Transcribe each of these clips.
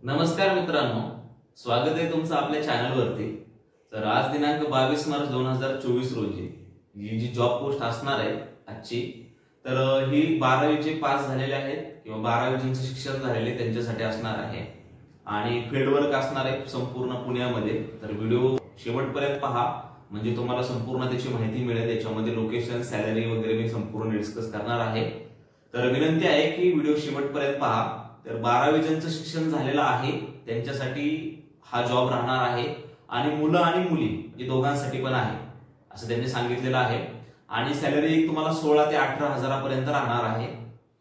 नमस्कार मित्रांनो, स्वागत आहे तुमचं आपल्या चॅनलवरती। तर आज दिनांक 22 मार्च 2024 रोजी ही जी जॉब पोस्ट असणार आहे आजची, तर ही 12वीचे पास झालेले आहेत किंवा 12वी ज्यांचं शिक्षण झालेले त्यांच्यासाठी असणार आहे आणि फील्ड वर्क असणार आहे संपूर्ण पुण्यामध्ये। तर व्हिडिओ शेवटपर्यंत पहा म्हणजे तुम्हाला संपूर्ण त्याची माहिती मिळेल। त्याच्यामध्ये लोकेशन, सॅलरी वगैरे मी संपूर्ण डिस्कस करणार आहे। तर विनंती आहे की व्हिडिओ शेवटपर्यंत पहा। तर 12वी ज्यांचं शिक्षण झालेलं आहे त्यांच्यासाठी हा जॉब राहणार आहे आणि मुलं आणि मुली म्हणजे दोघांसाठी पण आहे असं त्यांनी सांगितलेलं आहे। आणि सॅलरी तुम्हाला 16 ते 18 हजारापर्यंत राहणार आहे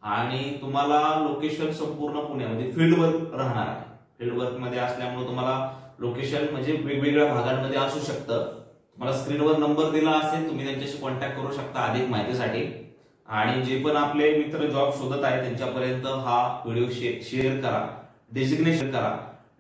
आणि तुम्हाला लोकेशन संपूर्ण पुण्यामध्ये फील्ड वर्क राहणार आहे। फील्ड वर्क मध्ये असल्यामुळे तुम्हाला लोकेशन म्हणजे वेगवेगळ्या भागांमध्ये असू शकतं। तुम्हाला स्क्रीनवर नंबर दिला असेल, तुम्ही त्यांच्याशी कॉन्टॅक्ट करू शकता अधिक माहितीसाठी। आणि जे पण आपले मित्र जॉब शोधत आहेत त्यांच्यापर्यंत हा व्हिडिओ शेअर करा, डेजिग्नेशन करा।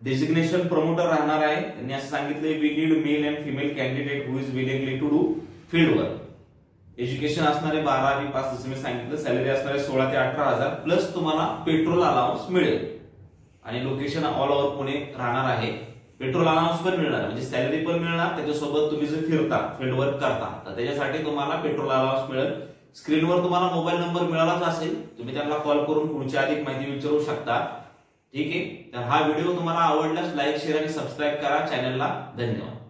डेजिग्नेशन प्रमोटर राहणार आहे। त्यांनी असं सांगितले, we need male and female candidate who is willingly to do field work. Education असणारे 12वी पास जसं मी सांगितलं। सॅलरी असणारे 16 ते 18 हजार प्लस तुम्हाला पेट्रोल अलाउन्स मिळेल आणि लोकेशन ऑल ओव्हर पुणे राहणार आहे। पेट्रोल अलाउन्स पण मिळणार म्हणजे सॅलरी पण मिळणार, त्याच्यासोबत तुम्ही जर फिरता फील्ड वर्क करता तर त्याच्यासाठी तुम्हाला पेट्रोल अलाउन्स मिळेल। स्क्रीनवर तुम्हाला मोबाईल नंबर मिळालाच असेल, तुम्ही त्यांना कॉल करून पुढची अधिक माहिती विचारू शकता। ठीक आहे, तर हा व्हिडिओ तुम्हाला आवडल्यास लाईक, शेअर आणि सबस्क्राईब करा चॅनलला। धन्यवाद।